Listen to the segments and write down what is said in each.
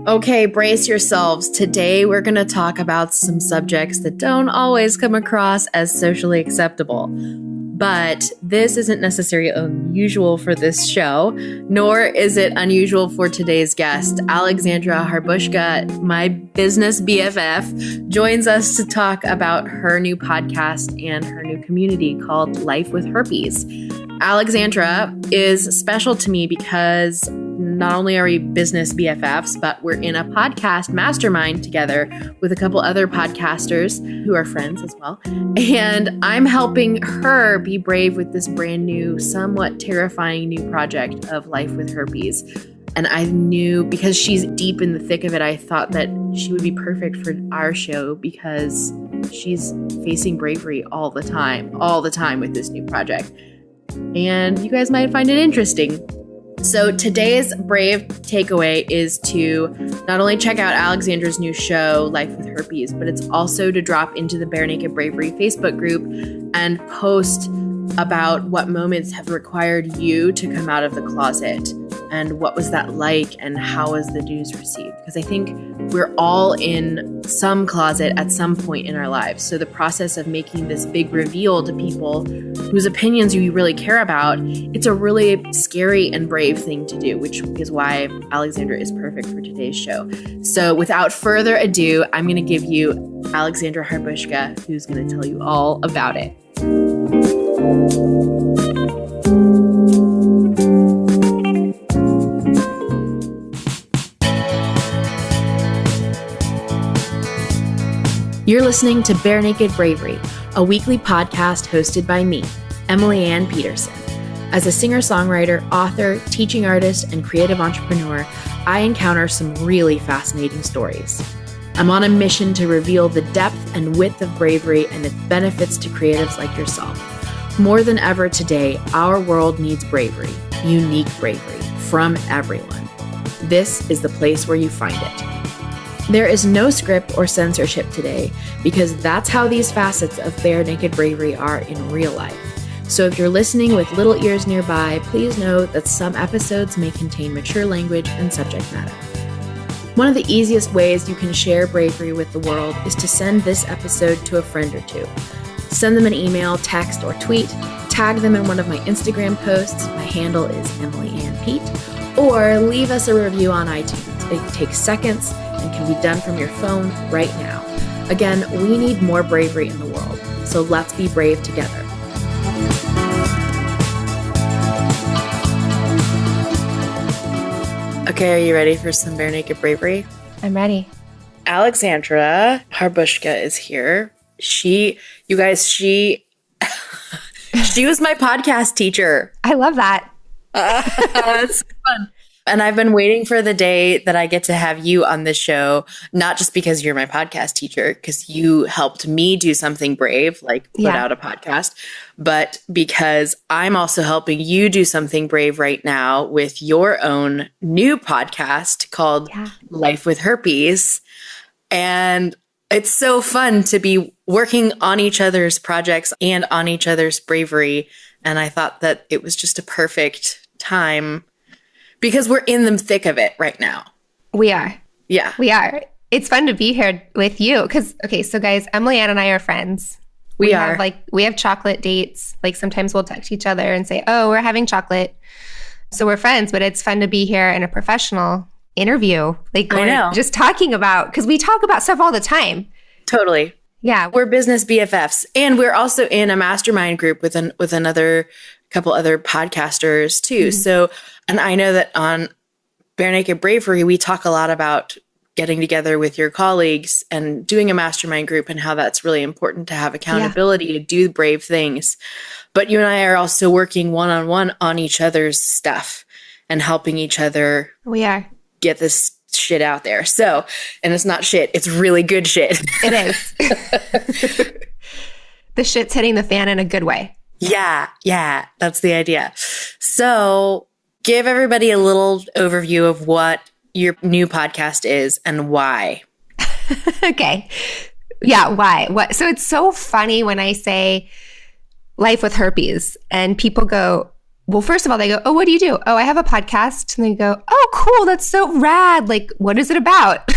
Okay, brace yourselves. Today we're going to talk about some subjects that don't always come across as socially acceptable. But this isn't necessarily unusual for this show, nor is it unusual for today's guest. Alexandra Harbushka, my business BFF, joins us to talk about her new podcast and her new community called Life with Herpes. Alexandra is special to me because not only are we business BFFs, but we're in a podcast mastermind together with a couple other podcasters who are friends as well. And I'm helping her be brave with this brand new, somewhat terrifying new project of Life with Herpes. And I knew, because she's deep in the thick of it, I thought that she would be perfect for our show because she's facing bravery all the time with this new project. And you guys might find it interesting. So today's brave takeaway is to not only check out Alexandra's new show, Life with Herpes, but it's also to drop into the Bare Naked Bravery Facebook group and post about what moments have required you to come out of the closet and what was that like and how was the news received? Because I think we're all in some closet at some point in our lives. So the process of making this big reveal to people whose opinions you really care about, it's a really scary and brave thing to do, which is why Alexandra is perfect for today's show. So without further ado, I'm going to give you Alexandra Harbushka, who's going to tell you all about it. You're listening to Bare Naked Bravery, a weekly podcast hosted by me, Emily Ann Peterson. As a singer-songwriter, author, teaching artist, and creative entrepreneur, I encounter some really fascinating stories. I'm on a mission to reveal the depth and width of bravery and its benefits to creatives like yourself. More than ever today, our world needs bravery, unique bravery, from everyone. This is the place where you find it. There is no script or censorship today because that's how these facets of Bare Naked Bravery are in real life. So if you're listening with little ears nearby, please know that some episodes may contain mature language and subject matter. One of the easiest ways you can share bravery with the world is to send this episode to a friend or two. Send them an email, text, or tweet, tag them in one of my Instagram posts, my handle is Emily Ann Pete, or leave us a review on iTunes. It takes seconds and can be done from your phone right now. Again, we need more bravery in the world, so let's be brave together. Okay, are you ready for some Bare Naked Bravery? I'm ready. Alexandra Harbushka is here. She was my podcast teacher. I love that. It's fun. And I've been waiting for the day that I get to have you on this show, not just because you're my podcast teacher, because you helped me do something brave, like put out a podcast, but because I'm also helping you do something brave right now with your own new podcast called Life with Herpes. And it's so fun to be working on each other's projects and on each other's bravery. And I thought that it was just a perfect time because we're in the thick of it right now. We are. Yeah. We are. It's fun to be here with you because, okay, so guys, Emily Ann and I are friends. We have chocolate dates. Like sometimes we'll text each other and say, oh, we're having chocolate. So we're friends, but it's fun to be here in a professional interview. Like we're just talking about, because we talk about stuff all the time. Totally. Yeah. We're business BFFs. And we're also in a mastermind group with another couple other podcasters too. Mm-hmm. So, and I know that on Bare Naked Bravery, we talk a lot about getting together with your colleagues and doing a mastermind group and how that's really important to have accountability to do brave things. But you and I are also working one-on-one on each other's stuff and helping each other get this shit out there. So, and it's not shit, it's really good shit. It is. The shit's hitting the fan in a good way. Yeah, that's the idea. So give everybody a little overview of what your new podcast is and why. Okay. Yeah, why? What? So it's so funny when I say Life with Herpes and people go, well, first of all, they go, oh, what do you do? Oh, I have a podcast. And they go, oh, cool. That's so rad. Like, what is it about?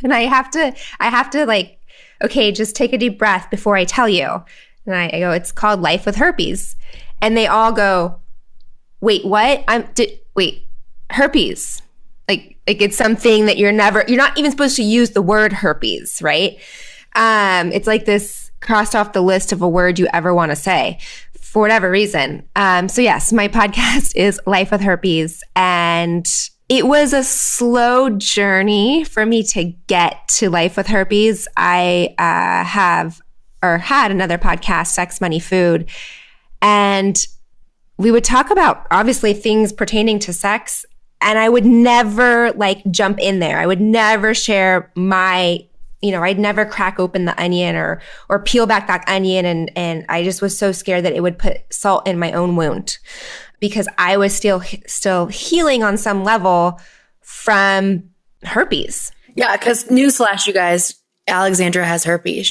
And I have to like, okay, just take a deep breath before I tell you. And I go, it's called Life with Herpes. And they all go, wait, what? Wait, herpes. Like it's something that you're not even supposed to use the word herpes, right? It's like this crossed off the list of a word you ever want to say for whatever reason. So yes, my podcast is Life with Herpes, and it was a slow journey for me to get to Life with Herpes. I had another podcast, Sex, Money, Food, and we would talk about obviously things pertaining to sex, and I would never like jump in there. I would never share I'd never crack open the onion or peel back that onion. And I just was so scared that it would put salt in my own wound because I was still healing on some level from herpes. Yeah, because newsflash, you guys, Alexandra has herpes.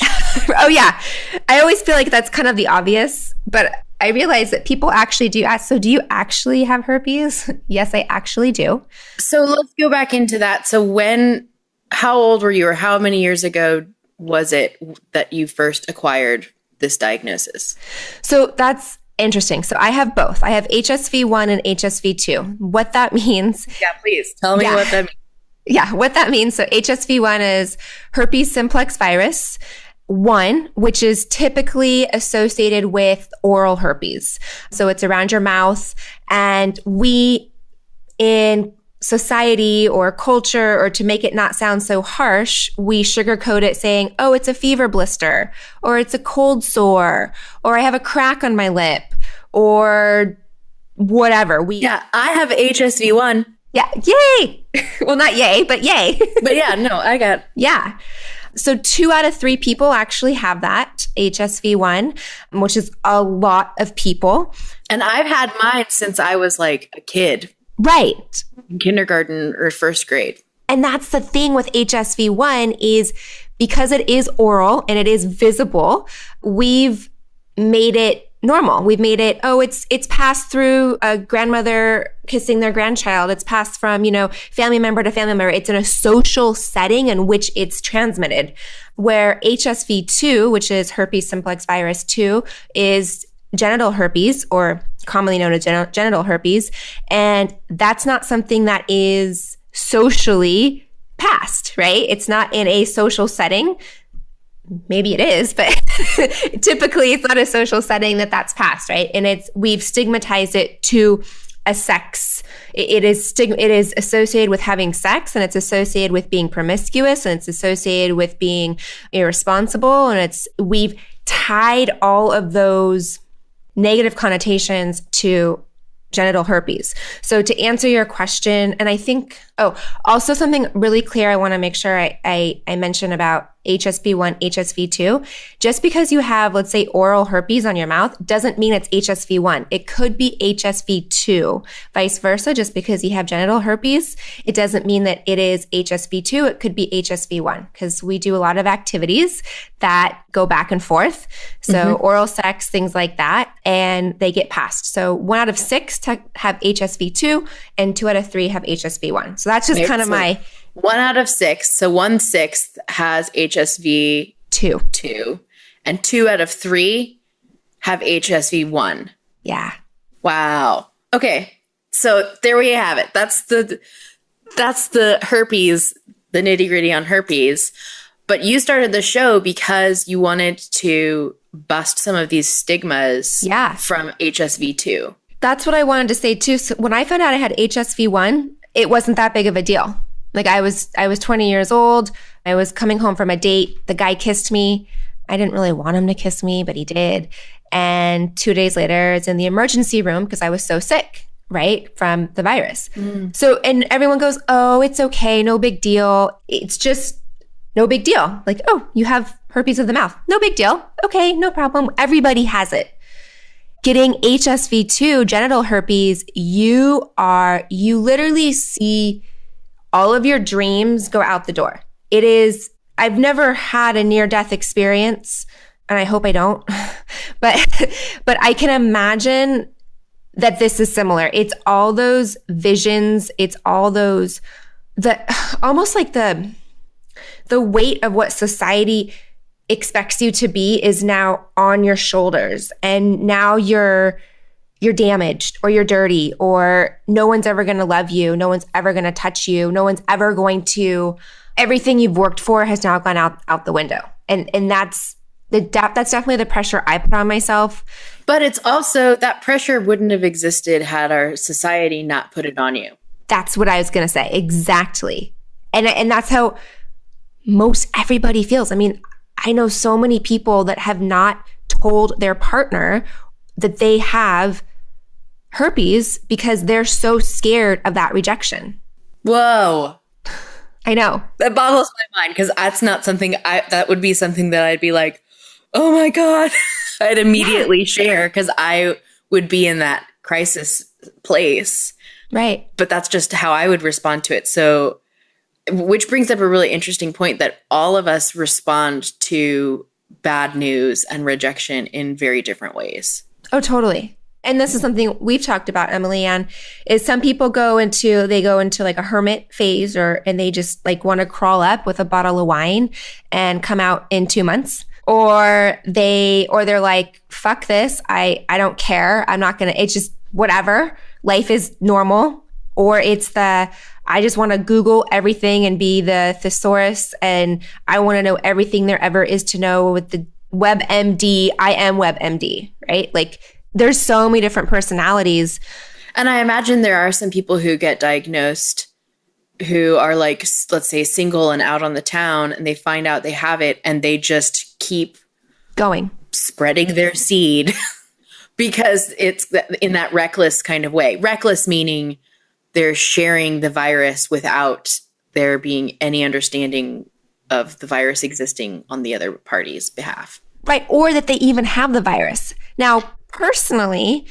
Oh, yeah. I always feel like that's kind of the obvious, but I realize that people actually do ask, so do you actually have herpes? Yes, I actually do. So let's go back into that. So how old were you, or how many years ago was it that you first acquired this diagnosis? So that's interesting. So I have both. I have HSV1 and HSV2. What that means. Yeah, please tell me what that means. Yeah, what that means. So HSV1 is herpes simplex virus 1, which is typically associated with oral herpes. So it's around your mouth. And we in society or culture, or to make it not sound so harsh, we sugarcoat it saying, oh, it's a fever blister, or it's a cold sore, or I have a crack on my lip, or whatever. I have HSV1. Yeah. Yay. Well, not yay, but yay. But yeah, no, I got. Yeah. So 2 out of 3 people actually have that HSV1, which is a lot of people. And I've had mine since I was like a kid. Right. In kindergarten or first grade. And that's the thing with HSV1 is because it is oral and it is visible, we've made it normal. We've made it, it's passed through a grandmother kissing their grandchild. It's passed from, family member to family member. It's in a social setting in which it's transmitted. Where HSV2, which is herpes simplex virus 2, is genital herpes, or commonly known as genital herpes. And that's not something that is socially passed, right? It's not in a social setting. Maybe it is, but typically it's not a social setting that's passed, right? And we've stigmatized it to a sex. It is associated with having sex, and it's associated with being promiscuous, and it's associated with being irresponsible. And we've tied all of those negative connotations to genital herpes. So to answer your question, and I think, also something really clear I want to make sure I mention about HSV1, HSV2, just because you have, let's say, oral herpes on your mouth doesn't mean it's HSV1. It could be HSV2. Vice versa, just because you have genital herpes, it doesn't mean that it is HSV2. It could be HSV1, because we do a lot of activities that go back and forth. So oral sex, things like that, and they get passed. So 1 out of 6 have HSV2 and 2 out of 3 have HSV1. So that's just kind of my... 1 out of 6, so 1/6 has HSV2, and 2 out of 3 have HSV1. Yeah. Wow. Okay, so there we have it. That's the herpes, the nitty gritty on herpes. But you started the show because you wanted to bust some of these stigmas from HSV2. That's what I wanted to say too. So when I found out I had HSV1, it wasn't that big of a deal. Like I was 20 years old. I was coming home from a date. The guy kissed me. I didn't really want him to kiss me, but he did. And 2 days later, it's in the emergency room because I was so sick, right, from the virus. So, and everyone goes, oh, it's okay. No big deal. It's just no big deal. Like, oh, you have herpes of the mouth. No big deal. Okay, no problem. Everybody has it. Getting HSV2, genital herpes, you literally see all of your dreams go out the door. I've never had a near-death experience, and I hope I don't, but I can imagine that this is similar. It's all those visions. It's all those, almost like the weight of what society expects you to be is now on your shoulders. And now you're damaged, or you're dirty, or no one's ever going to love you. No one's ever going to touch you. No one's ever going to, everything you've worked for has now gone out the window. And that's definitely the pressure I put on myself. But it's also, that pressure wouldn't have existed had our society not put it on you. That's what I was going to say. Exactly. And that's how most everybody feels. I mean, I know so many people that have not told their partner that they have herpes because they're so scared of that rejection. Whoa. I know. That boggles my mind, because that's not something that would be something that I'd be like, oh my God. I'd immediately share, because I would be in that crisis place. Right. But that's just how I would respond to it. So, which brings up a really interesting point, that all of us respond to bad news and rejection in very different ways. Oh, totally. And this is something we've talked about, Emily Ann, is some people go into like a hermit phase, and they just like want to crawl up with a bottle of wine and come out in 2 months. Or they're like, fuck this. I don't care. I'm not going to, it's just whatever. Life is normal. Or it's I just want to Google everything and be the thesaurus, and I want to know everything there ever is to know with the WebMD. I am WebMD, right? Like, there's so many different personalities. And I imagine there are some people who get diagnosed who are like, let's say, single and out on the town, and they find out they have it, and they just keep going, spreading their seed because it's in that reckless kind of way. Reckless meaning they're sharing the virus without there being any understanding of the virus existing on the other party's behalf. Right. Or that they even have the virus. Now, personally,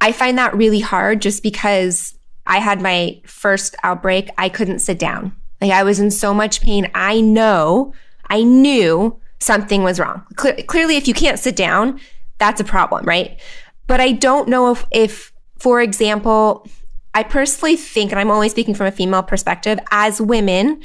I find that really hard, just because I had my first outbreak. I couldn't sit down. Like, I was in so much pain. I knew something was wrong. Clearly, if you can't sit down, that's a problem, right? But I don't know if, for example, I personally think, and I'm only speaking from a female perspective, as women,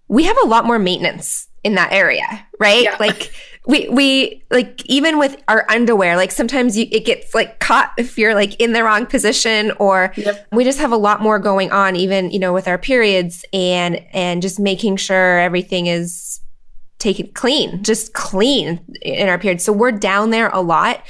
we have a lot more maintenance in that area, right? Yeah. Like, we like, even with our underwear, like sometimes it gets like caught if you're like in the wrong position, or we just have a lot more going on, even, with our periods, and just making sure everything is just clean in our periods. So we're down there a lot.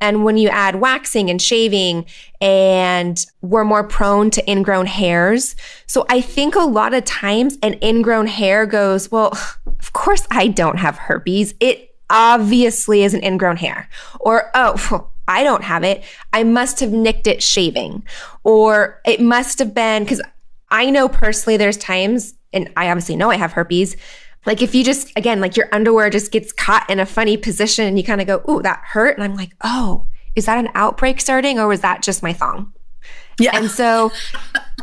And when you add waxing and shaving, and we're more prone to ingrown hairs. So I think a lot of times an ingrown hair goes, well, of course I don't have herpes. It obviously is an ingrown hair. Or, oh, I don't have it. I must have nicked it shaving. Or it must have been, because I know personally there's times, and I obviously know I have herpes, like if you just, again, like your underwear just gets caught in a funny position and you kind of go, ooh, that hurt. And I'm like, oh, is that an outbreak starting, or was that just my thong? Yeah. And so,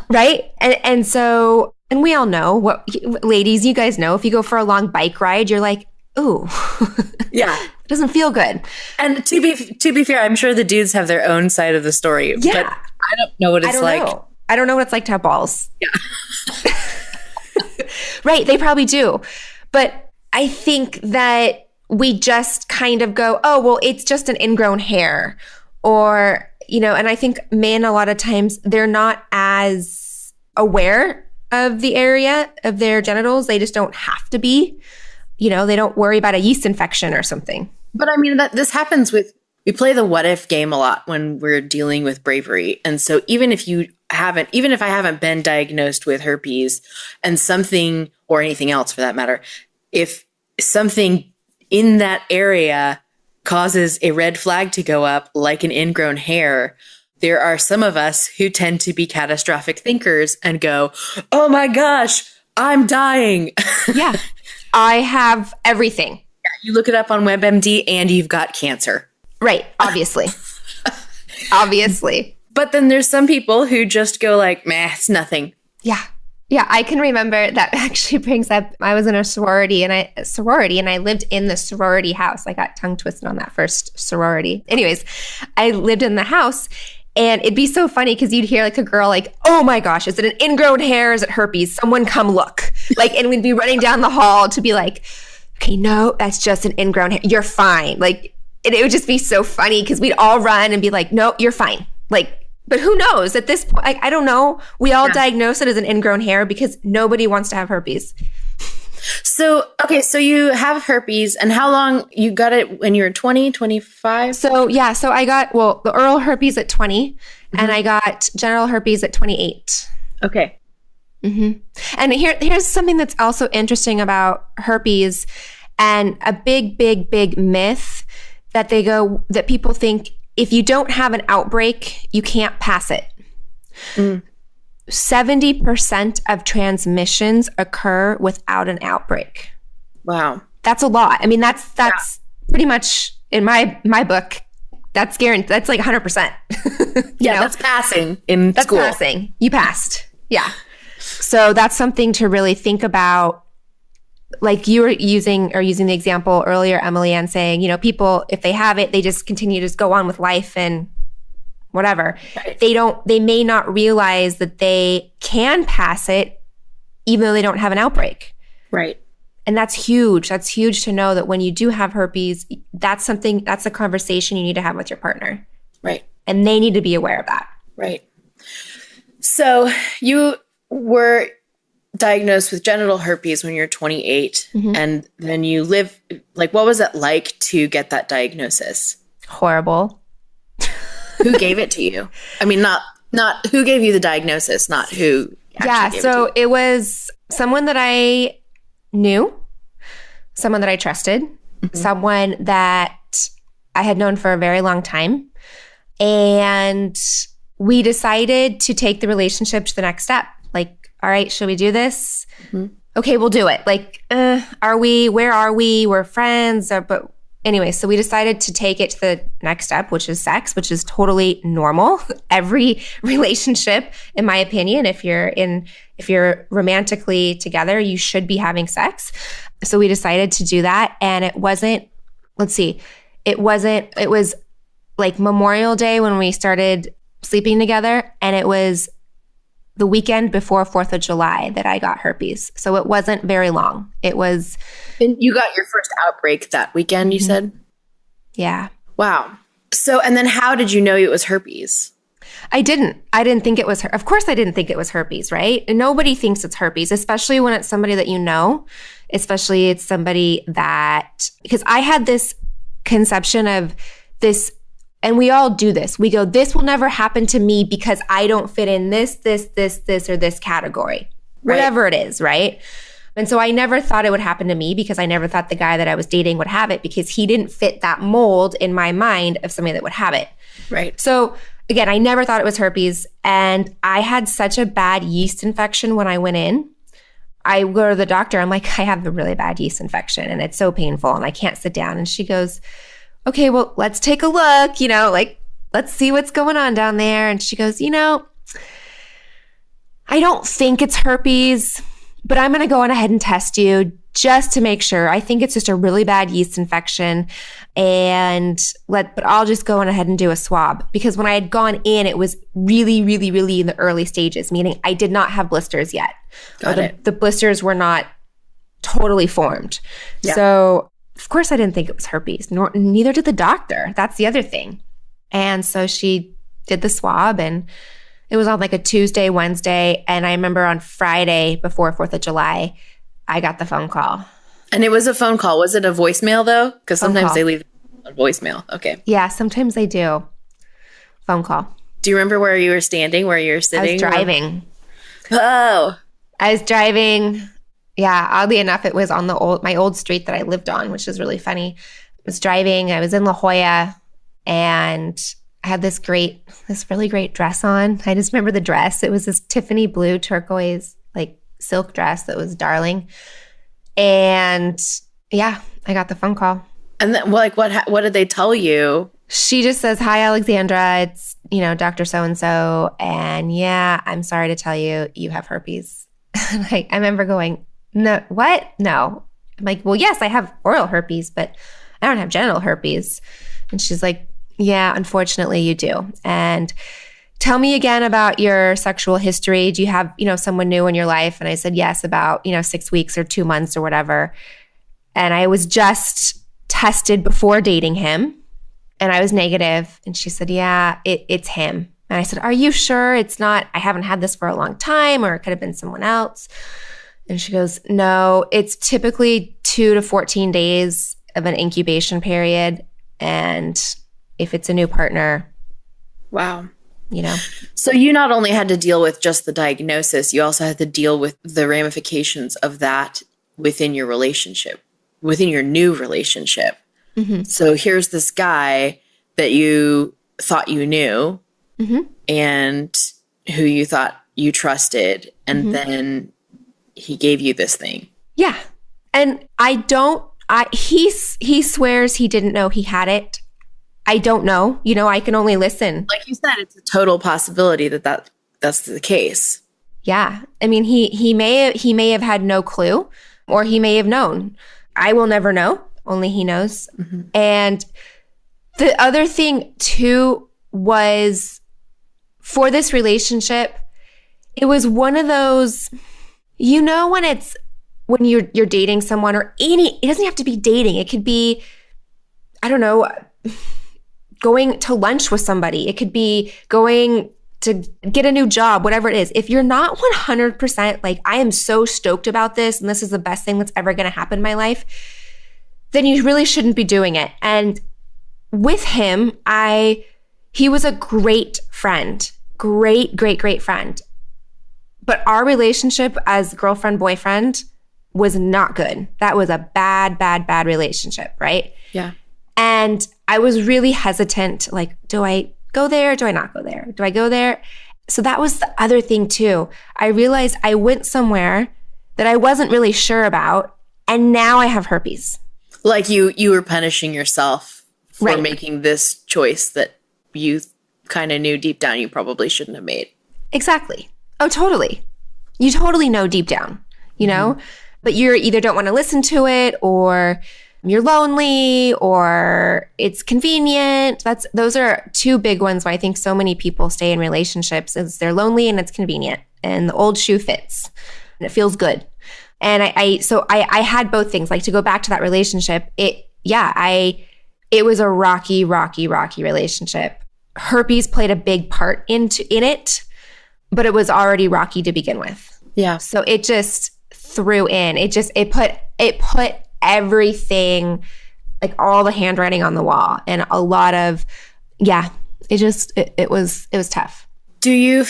right. And so, and we all know what, ladies, you guys know, if you go for a long bike ride, you're like, ooh, yeah, it doesn't feel good. And to be fair, I'm sure the dudes have their own side of the story. Yeah. But I don't know what it's like. I don't know what it's like to have balls. Yeah. Right. They probably do. But I think that we just kind of go, oh, well, it's just an ingrown hair. Or, and I think men, a lot of times, they're not as aware of the area of their genitals. They just don't have to be. They don't worry about a yeast infection or something. But I mean, this happens we play the what if game a lot when we're dealing with Bravery. And so even if I haven't been diagnosed with herpes and something, or anything else for that matter, if something in that area causes a red flag to go up, like an ingrown hair, there are some of us who tend to be catastrophic thinkers and go, oh my gosh, I'm dying. Yeah. I have everything. Yeah, you look it up on WebMD and you've got cancer. Right. Obviously. Obviously. But then there's some people who just go like, meh, it's nothing. Yeah. Yeah. I can remember that actually brings up, I was in a sorority and I lived in the sorority house. I got tongue twisted on that first sorority. Anyways, I lived in the house And it'd be so funny because you'd hear like a girl like, oh my gosh, is it an ingrown hair? Is it herpes? Someone come look. Like, and we'd be running down the hall to be like, okay, no, that's just an ingrown hair. You're fine. Like, and it would just be so funny because we'd all run and be like, no, you're fine. Like, but who knows at this point? I don't know. We all diagnose it as an ingrown hair because nobody wants to have herpes. So, okay, so you have herpes, and how long you got it when you were 20, 25? So I got, the oral herpes at 20, and I got genital herpes at 28. Okay. Mm-hmm. And here's something that's also interesting about herpes, and a big myth that people think if you don't have an outbreak, you can't pass it. 70% of transmissions occur without an outbreak. Wow. That's a lot. I mean, that's pretty much in my book, that's guaranteed. That's like 100%. That's passing in school. That's passing. You passed. Yeah. So that's something to really think about. Like you were using the example earlier, Emily, and saying, people, if they have it, they just continue to just go on with life and whatever. Right. They may not realize that they can pass it even though they don't have an outbreak. Right. And that's huge. That's huge to know that when you do have herpes, that's a conversation you need to have with your partner. Right. And they need to be aware of that. Right. So you were diagnosed with genital herpes when you're 28, and then you live, like, what was it like to get that diagnosis? Horrible. Who gave it to you? I mean, not who gave you the diagnosis, not who actually gave it to you. It was someone that I knew, someone that I trusted, someone that I had known for a very long time. And we decided to take the relationship to the next step. Like, all right, should we do this? Okay, we'll do it. Like, are we? Where are we? We're friends. But anyway, so we decided to take it to the next step, which is sex, which is totally normal. Every relationship, in my opinion, if you're romantically together, you should be having sex. So we decided to do that. And it was like Memorial Day when we started sleeping together. And it was the weekend before 4th of July that I got herpes. So it wasn't very long. It was... And you got your first outbreak that weekend, you said? Yeah. Wow. So, and then how did you know it was herpes? I didn't think it was Of course I didn't think it was herpes, right? And nobody thinks it's herpes, especially when it's somebody that you know, especially it's somebody that... Because I had this conception of this... And we all do this. We go, this will never happen to me because I don't fit in this, or this category, whatever it is, right? And so I never thought it would happen to me because I never thought the guy that I was dating would have it because he didn't fit that mold in my mind of somebody that would have it. Right. So again, I never thought it was herpes. And I had such a bad yeast infection when I went in. I go to the doctor. I'm like, I have a really bad yeast infection and it's so painful and I can't sit down. And she goes, okay, well, let's take a look, let's see what's going on down there. And she goes, I don't think it's herpes, but I'm going to go on ahead and test you just to make sure. I think it's just a really bad yeast infection but I'll just go on ahead and do a swab. Because when I had gone in, it was really, really, really in the early stages, meaning I did not have blisters yet. The blisters were not totally formed. Yeah. So of course, I didn't think it was herpes, neither did the doctor. That's the other thing. And so she did the swab, and it was on like a Tuesday, Wednesday. And I remember on Friday before 4th of July, I got the phone call. And it was a phone call. Was it a voicemail, though? Because sometimes they leave a voicemail. Okay. Yeah, sometimes they do. Phone call. Do you remember where you were standing, where you were sitting? I was driving. Oh. I was driving. Yeah, oddly enough, it was on my old street that I lived on, which is really funny. I was driving. I was in La Jolla, and I had this really great dress on. I just remember the dress. It was this Tiffany blue turquoise, like silk dress that was darling. And yeah, I got the phone call. And then, what did they tell you? She just says, "Hi, Alexandra. It's Dr. So and so, and yeah, I'm sorry to tell you, you have herpes." And I remember going, "No, what? No." I'm like, "Well, yes, I have oral herpes, but I don't have genital herpes." And she's like, "Yeah, unfortunately you do." And tell me again about your sexual history. Do you have, someone new in your life? And I said, yes, about, 6 weeks or 2 months or whatever. And I was just tested before dating him and I was negative. And she said, yeah, it's him. And I said, are you sure it's not, I haven't had this for a long time, or it could have been someone else? And she goes, no, it's typically 2 to 14 days of an incubation period. And if it's a new partner, wow. So you not only had to deal with just the diagnosis, you also had to deal with the ramifications of that within your relationship, within your new relationship. Mm-hmm. So here's this guy that you thought you knew and who you thought you trusted. And then he gave you this thing. Yeah. And he swears he didn't know he had it. I don't know. I can only listen. Like you said, it's a total possibility that's the case. Yeah. I mean, he may have had no clue, or he may have known. I will never know. Only he knows. Mm-hmm. And the other thing too was, for this relationship, it was one of those, when you're dating someone, or it doesn't have to be dating. It could be, I don't know, going to lunch with somebody. It could be going to get a new job, whatever it is. If you're not 100% like, I am so stoked about this and this is the best thing that's ever going to happen in my life, then you really shouldn't be doing it. And with him, he was a great friend, great friend. But our relationship as girlfriend, boyfriend was not good. That was a bad relationship, right? Yeah. And I was really hesitant, like, do I go there? Do I not go there? Do I go there? So that was the other thing too. I realized I went somewhere that I wasn't really sure about, and now I have herpes. Like you were punishing yourself for making this choice that you kind of knew deep down you probably shouldn't have made. Exactly. Oh, totally. You totally know deep down, but you either don't want to listen to it, or you're lonely, or it's convenient. Those are two big ones why I think so many people stay in relationships, is they're lonely and it's convenient and the old shoe fits and it feels good. And I had both things. Like, to go back to that relationship, it was a rocky relationship. Herpes played a big part in it, but it was already rocky to begin with. Yeah. So it just threw in. It put everything, like all the handwriting on the wall, and a lot of, it was tough. We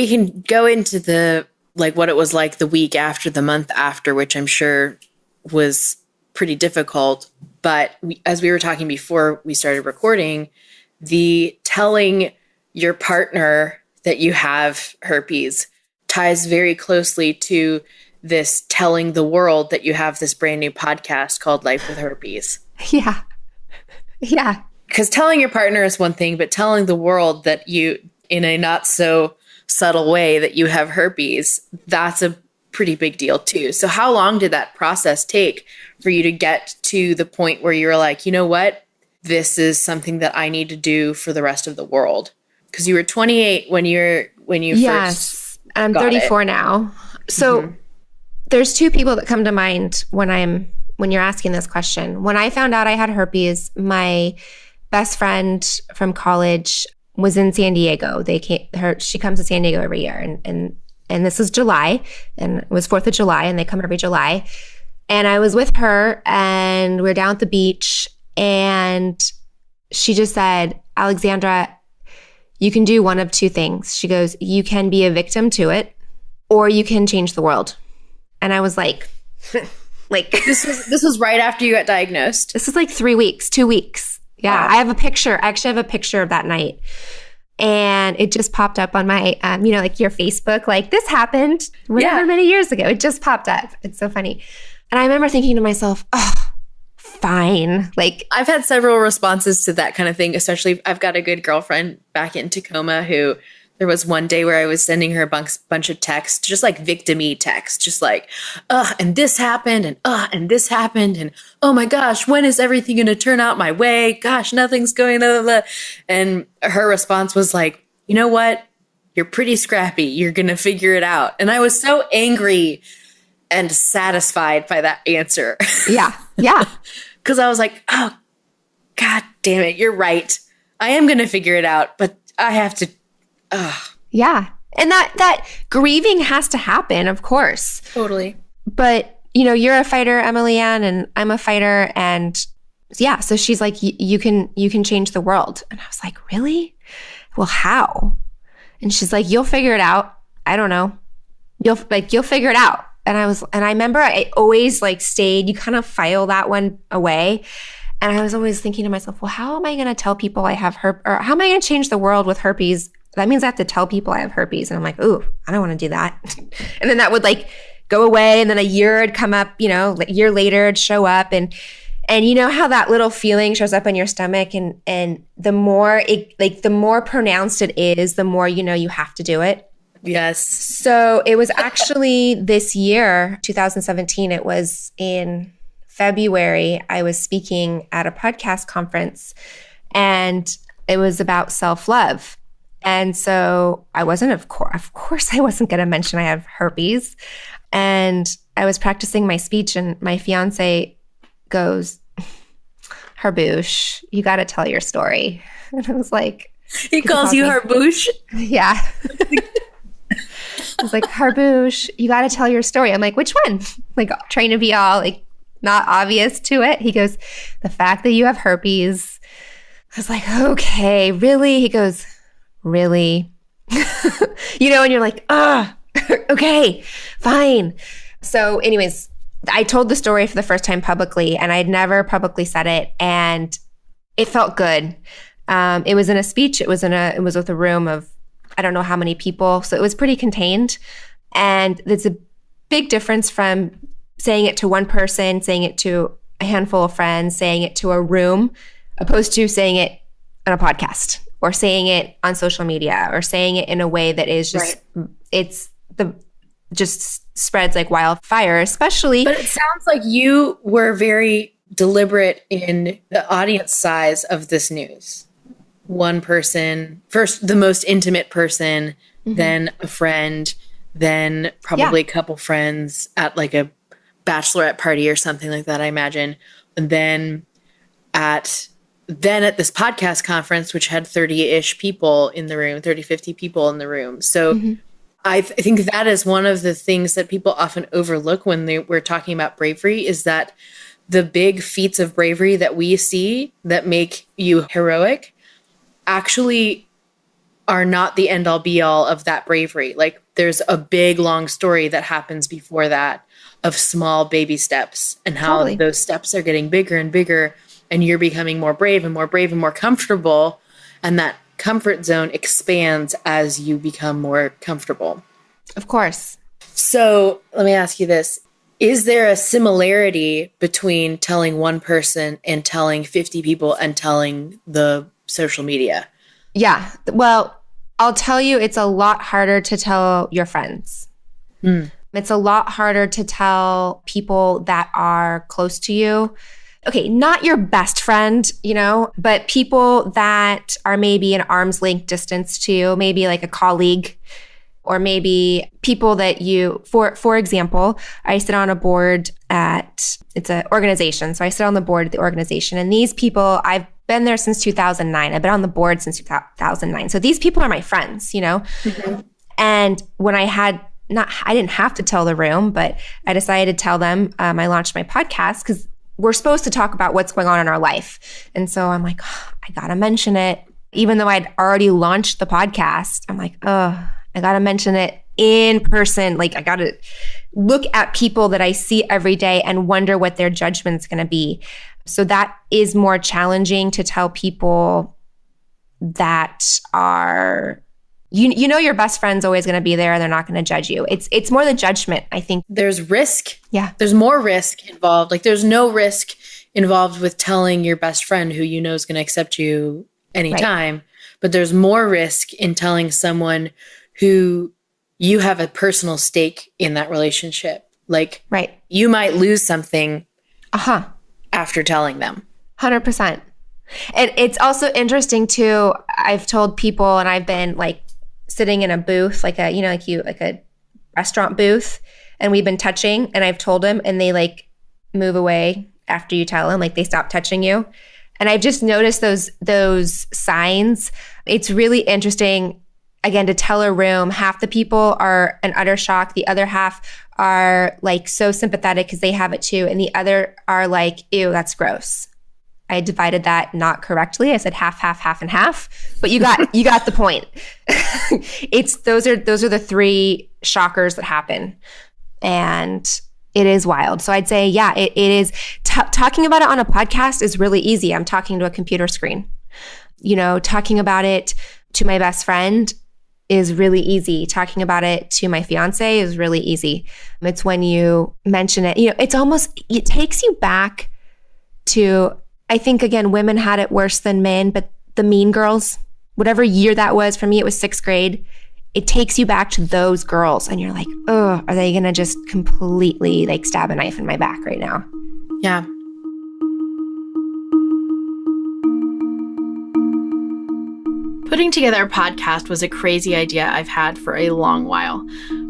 can go into what it was like the week after, the month after, which I'm sure was pretty difficult. But as we were talking before we started recording, the telling your partner that you have herpes ties very closely to this telling the world that you have this brand new podcast called Life with Herpes. Yeah. Yeah. Because telling your partner is one thing, but telling the world that you, in a not so subtle way, that you have herpes, that's a pretty big deal too. So how long did that process take for you to get to the point where you're like, you know what, this is something that I need to do for the rest of the world? Because you were 28 when you yes, first I'm 34 now. So there's two people that come to mind when you're asking this question. When I found out I had herpes, my best friend from college was in San Diego. She comes to San Diego every year, and this is July, and it was 4th of July, and they come every July. And I was with her, and we were down at the beach, and she just said, Alexandra, you can do one of two things. She goes, you can be a victim to it, or you can change the world. And I was like, this was right after you got diagnosed. This is like 2 weeks. Yeah. Wow. I actually have a picture of that night. And it just popped up on my, like your Facebook, like this happened many years ago. It just popped up. It's so funny. And I remember thinking to myself, oh, fine. Like, I've had several responses to that kind of thing, especially I've got a good girlfriend back in Tacoma who there was one day where I was sending her a bunch of texts, just like victim-y text, just like, and this happened, and this happened, and oh my gosh, when is everything going to turn out my way? Gosh, nothing's going to, and her response was like, you know what? You're pretty scrappy. You're going to figure it out. And I was so angry and satisfied by that answer. Yeah. Yeah. Because I was like, oh, God damn it. You're right. I am going to figure it out, but I have to. Yeah. And that grieving has to happen, of course. Totally. But, you're a fighter, Emily Ann, and I'm a fighter. And yeah, so she's like, you can change the world. And I was like, really? Well, how? And she's like, you'll figure it out. I don't know. You'll figure it out. And I remember I always stayed, you kind of file that one away. And I was always thinking to myself, well, how am I going to tell people I have herpes, or how am I going to change the world with herpes? That means I have to tell people I have herpes. And I'm like, ooh, I don't want to do that. And then that would go away. And then a year would come up, a year later it'd show up. And you know how that little feeling shows up in your stomach, and the more the more pronounced it is, the more you have to do it. Yes. So it was actually this year, 2017, it was in February, I was speaking at a podcast conference, and it was about self-love. And so I wasn't, of course I wasn't going to mention I have herpes. And I was practicing my speech, and my fiance goes, Harbush, you got to tell your story. And I was like, he calls you Harbush? Yeah. I was like, Harbush, you got to tell your story. I'm like, which one? Trying to be all not obvious to it. He goes, the fact that you have herpes. I was like, okay, really? He goes, really? And you're like, okay, fine. So anyways, I told the story for the first time publicly, and I had never publicly said it, and it felt good. It was in a speech. It was with a room of, I don't know how many people. So it was pretty contained. And it's a big difference from saying it to one person, saying it to a handful of friends, saying it to a room, opposed to saying it on a podcast, or saying it on social media, or saying it in a way that is just, right. Just spreads like wildfire, especially. But it sounds like you were very deliberate in the audience size of this news. One person, first the most intimate person, then a friend, then probably a couple friends at a bachelorette party or something like that, I imagine. And then at this podcast conference, which had 30-ish people in the room, 30, 50 people in the room. So I think that is one of the things that people often overlook when we're talking about bravery, is that the big feats of bravery that we see that make you heroic actually are not the end all be all of that bravery. There's a big, long story that happens before that of small baby steps, and how those steps are getting bigger and bigger, and you're becoming more brave and more brave and more comfortable. And that comfort zone expands as you become more comfortable. Of course. So let me ask you this. Is there a similarity between telling one person and telling 50 people and telling the social media? Yeah. Well, I'll tell you, it's a lot harder to tell your friends. It's a lot harder to tell people that are close to you. Okay, not your best friend, but people that are maybe an arm's length distance to you, maybe like a colleague, or maybe people that for example, I sit on a board it's an organization. So I sit on the board of the organization, and these people, I've been there since 2009. I've been on the board since 2009. So these people are my friends, And when I didn't have to tell the room, but I decided to tell them, I launched my podcast because we're supposed to talk about what's going on in our life. And so I'm like, I got to mention it. Even though I'd already launched the podcast, I'm like, I got to mention it in person. I got to look at people that I see every day and wonder what their judgment's going to be. So that is more challenging to tell people that are, your best friend's always going to be there and they're not going to judge you. It's more the judgment, I think. There's risk. Yeah. There's more risk involved. There's no risk involved with telling your best friend who is going to accept you anytime. Right. But there's more risk in telling someone who you have a personal stake in that relationship. Right. You might lose something after telling them. 100%. And it's also interesting too. I've told people, and I've been like sitting in a booth, like a restaurant booth, and we've been touching, and I've told them, and they like move away after you tell them, like they stop touching you. And I've just noticed those signs. It's really interesting, again, to tell a room, half the people are in utter shock. The other half are like so sympathetic because they have it too. And the other are like, ew, that's gross. I divided that not correctly. I said half, half, half, and half, but you got the point. Those are the three shockers that happen. And it is wild. So I'd say, yeah, it is. Talking about it on a podcast is really easy. I'm talking to a computer screen. Talking about it to my best friend is really easy. Talking about it to my fiance is really easy. It's when you mention it, it takes you back to, I think, again, women had it worse than men, but the Mean Girls, whatever year that was, for me, it was 6th grade. It takes you back to those girls, and you're like, oh, are they going to just completely like stab a knife in my back right now? Yeah. Putting together a podcast was a crazy idea I've had for a long while.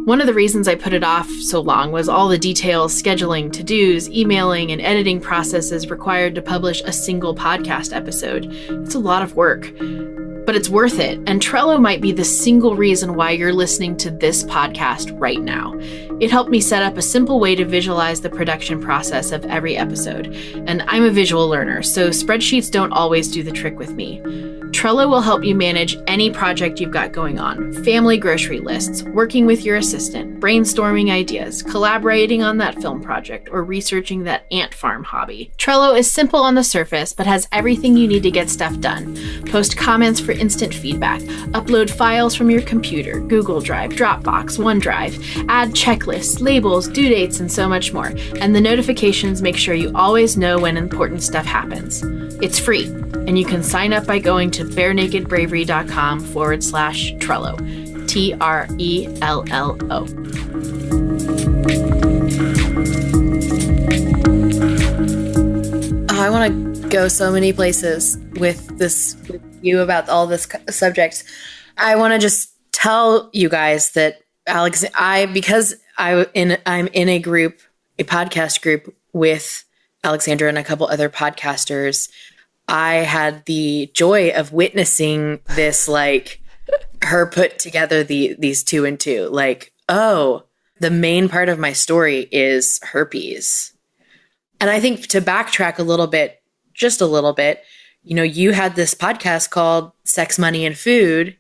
One of the reasons I put it off so long was all the details, scheduling, to-dos, emailing, and editing processes required to publish a single podcast episode. It's a lot of work, but it's worth it. And Trello might be the single reason why you're listening to this podcast right now. It helped me set up a simple way to visualize the production process of every episode. And I'm a visual learner, so spreadsheets don't always do the trick with me. Trello will help you manage any project you've got going on. Family grocery lists, working with your assistant, brainstorming ideas, collaborating on that film project, or researching that ant farm hobby. Trello is simple on the surface, but has everything you need to get stuff done. Post comments for instant feedback, upload files from your computer, Google Drive, Dropbox, OneDrive, add checklists, labels, due dates, and so much more. And the notifications make sure you always know when important stuff happens. It's free, and you can sign up by going to barenakedbravery.com/Trello. TRELLO. Oh, I want to go so many places with you about all this subjects. I want to just tell you guys that I'm in a group, a podcast group with Alexandra and a couple other podcasters. I had the joy of witnessing this, like her put together these two and two, like, oh, the main part of my story is herpes. And I think to backtrack a little bit, just a little bit, you had this podcast called Sex, Money, and Food.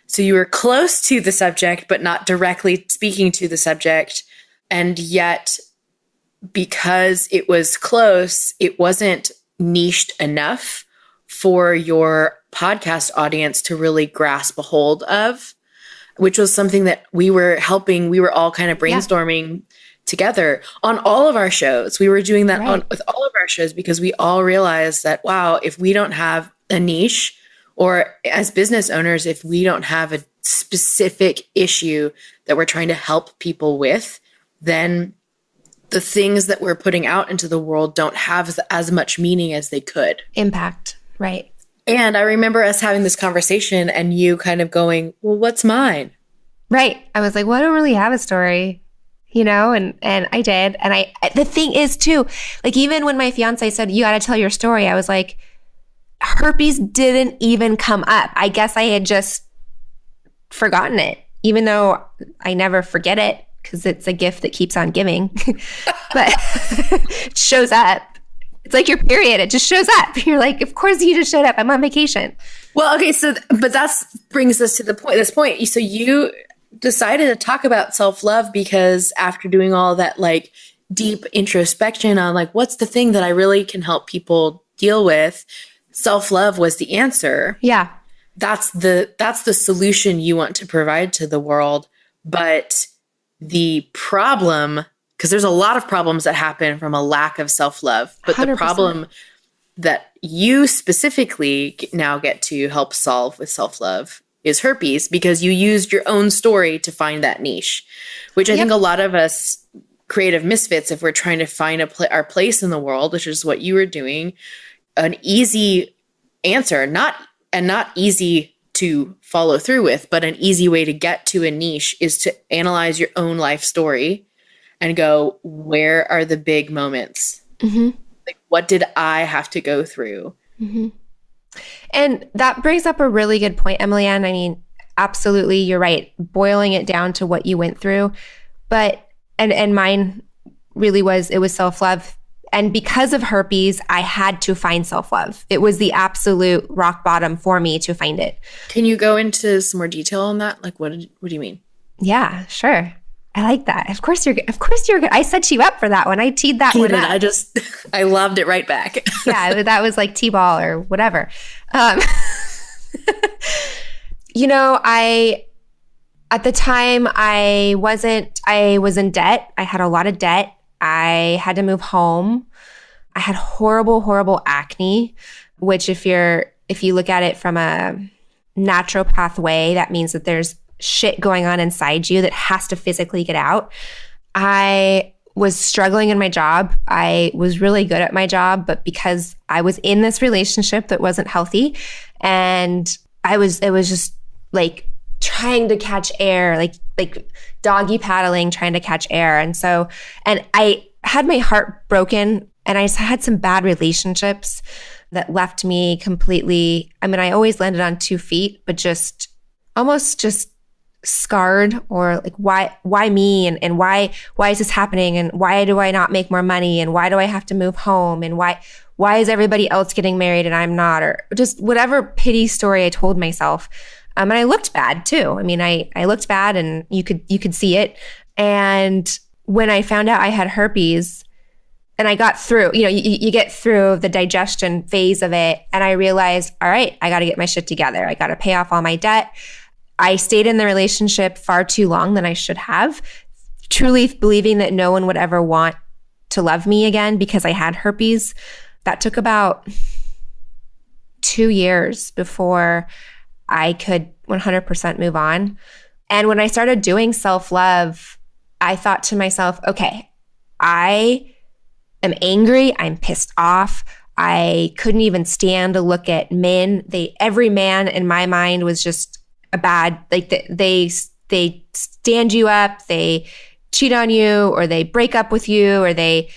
So you were close to the subject, but not directly speaking to the subject. And yet, because it was close, it wasn't niched enough for your podcast audience to really grasp a hold of, which was something that we were all kind of brainstorming together on all of our shows. We were doing that with all of our shows because we all realized that, wow, if we don't have a niche, or as business owners, if we don't have a specific issue that we're trying to help people with, then the things that we're putting out into the world don't have as much meaning as they could. Impact, right. And I remember us having this conversation and you kind of going, well, what's mine? Right. I was like, well, I don't really have a story, and I did. And the thing is too, like even when my fiance said, you got to tell your story, I was like, herpes didn't even come up. I guess I had just forgotten it, even though I never forget it, because it's a gift that keeps on giving. But it shows up. It's like your period. It just shows up. You're like, of course you just showed up. I'm on vacation. Well, okay. So, but that brings us to this point. So you decided to talk about self-love because after doing all that, like deep introspection on like, what's the thing that I really can help people deal with? Self-love was the answer. Yeah. That's the solution you want to provide to the world. But the problem, because there's a lot of problems that happen from a lack of self-love, but 100%. The problem that you specifically now get to help solve with self-love is herpes, because you used your own story to find that niche, which I think a lot of us creative misfits, if we're trying to find our place in the world, which is what you were doing, an easy answer, not easy to follow through with, but an easy way to get to a niche is to analyze your own life story and go, where are the big moments? Mm-hmm. Like, what did I have to go through? Mm-hmm. And that brings up a really good point, Emily Ann. I mean, absolutely, you're right. Boiling it down to what you went through. But, and mine really was self-love. And because of herpes, I had to find self-love. It was the absolute rock bottom for me to find it. Can you go into some more detail on that? Like, what do you mean? Yeah, sure. I like that. Of course you're good. I set you up for that one. I teed that one up. I loved it right back. Yeah, that was like T-ball or whatever. At the time I was in debt. I had a lot of debt. I had to move home. I had horrible, horrible acne, which if you look at it from a naturopath way, that means that there's shit going on inside you that has to physically get out. I was struggling in my job. I was really good at my job, but because I was in this relationship that wasn't healthy, and it was just like trying to catch air, like doggy paddling, trying to catch air. And I had my heart broken, and I had some bad relationships that left me completely, I mean, I always landed on 2 feet, but just almost just scarred, or like, why me? And why is this happening? And why do I not make more money? And why do I have to move home? And why is everybody else getting married and I'm not? Or just whatever pity story I told myself. And I looked bad too. I mean, I looked bad, and you could see it. And when I found out I had herpes, and I got through, you get through the digestion phase of it, and I realized, all right, I got to get my shit together. I got to pay off all my debt. I stayed in the relationship far too long than I should have, truly believing that no one would ever want to love me again because I had herpes. That took about 2 years before I could 100% move on. And when I started doing self-love, I thought to myself, okay, I am angry. I'm pissed off. I couldn't even stand to look at men. Every man in my mind was just a bad, like they stand you up, they cheat on you, or they break up with you, or they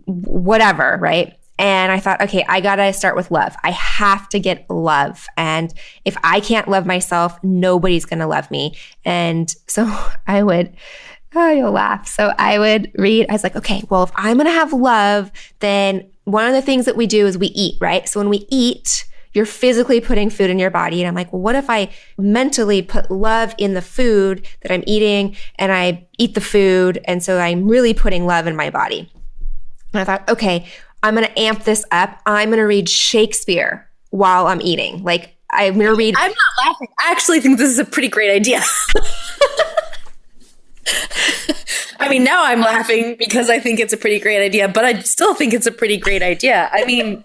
whatever, right? And I thought, okay, I got to start with love. I have to get love. And if I can't love myself, nobody's going to love me. And so you'll laugh. So I would read, I was like, okay, well, if I'm going to have love, then one of the things that we do is we eat, right? So when we eat, you're physically putting food in your body. And I'm like, well, what if I mentally put love in the food that I'm eating, and I eat the food? And so I'm really putting love in my body. And I thought, okay, I'm going to amp this up. I'm going to read Shakespeare while I'm eating. Like, I'm going to read. I'm not laughing. I actually think this is a pretty great idea. I mean, now I'm laughing because I think it's a pretty great idea, but I still think it's a pretty great idea. I mean,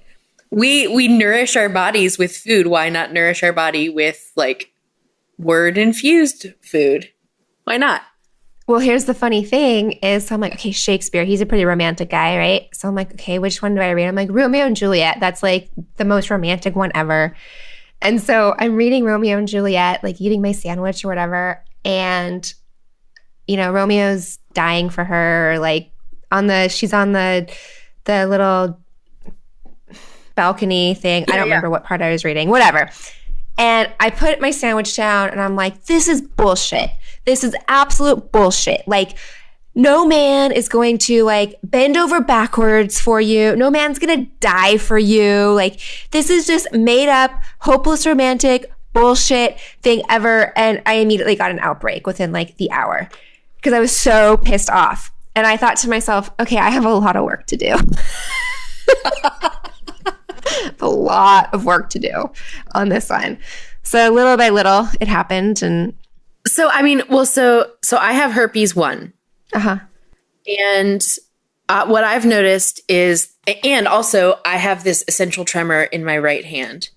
we nourish our bodies with food. Why not nourish our body with like word infused food? Why not? Well, here's the funny thing is, so I'm like, okay, Shakespeare, he's a pretty romantic guy, right? So I'm like, okay, which one do I read? I'm like, Romeo and Juliet. That's like the most romantic one ever. And so I'm reading Romeo and Juliet, like eating my sandwich or whatever. And, Romeo's dying for her, like she's on the little balcony thing. I don't remember what part I was reading, whatever. And I put my sandwich down, and I'm like, this is bullshit. This is absolute bullshit. Like, no man is going to like bend over backwards for you. No man's going to die for you. Like, this is just made up, hopeless romantic bullshit thing ever. And I immediately got an outbreak within like the hour because I was so pissed off. And I thought to myself, okay, I have a lot of work to do. A lot of work to do on this one. So little by little, it happened. And so, I mean, well, so I have herpes 1. Uh-huh. And what I've noticed is, and also I have this essential tremor in my right hand,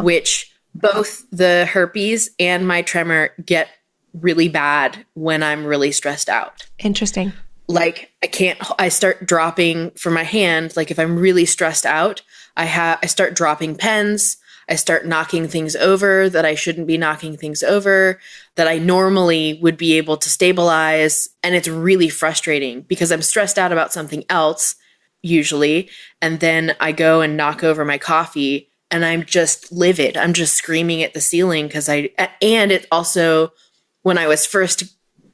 which both the herpes and my tremor get really bad when I'm really stressed out. Interesting. Like I start dropping for my hand. Like if I'm really stressed out, I start dropping pens. I start knocking things over that I shouldn't be knocking things over, that I normally would be able to stabilize. And it's really frustrating because I'm stressed out about something else, usually. And then I go and knock over my coffee and I'm just livid. I'm just screaming at the ceiling and it also, when I was first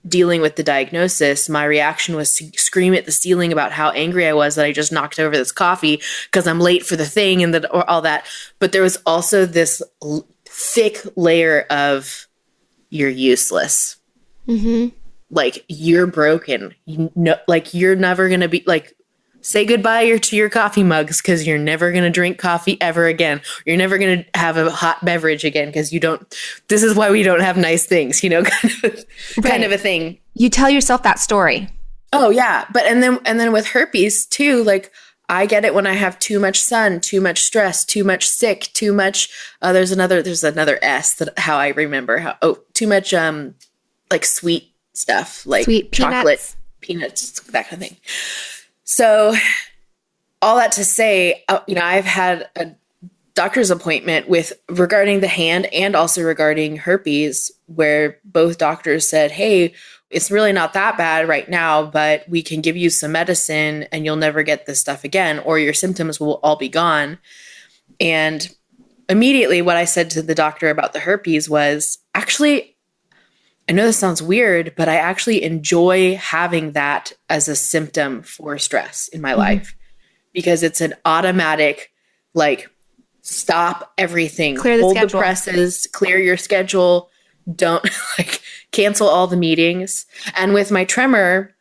dealing with the diagnosis, my reaction was to scream at the ceiling about how angry I was that I just knocked over this coffee because I'm late for the thing and or all that. But there was also this thick layer of you're useless. Mm-hmm. Like you're broken. Like you're never going to be like, say goodbye to your coffee mugs because you're never going to drink coffee ever again. You're never going to have a hot beverage again because this is why we don't have nice things, kind of a thing. You tell yourself that story. Oh yeah. But, and then with herpes too, like I get it when I have too much sun, too much stress, too much sick, too much, there's another S that how I remember too much, like sweet stuff, like sweet chocolate, peanuts, that kind of thing. So all that to say, I've had a doctor's appointment regarding the hand and also regarding herpes, where both doctors said, hey, it's really not that bad right now, but we can give you some medicine and you'll never get this stuff again, or your symptoms will all be gone. And immediately what I said to the doctor about the herpes was, actually, I know this sounds weird, but I actually enjoy having that as a symptom for stress in my life because it's an automatic, like, stop everything, hold the presses, clear your schedule, don't cancel all the meetings. And with my tremor,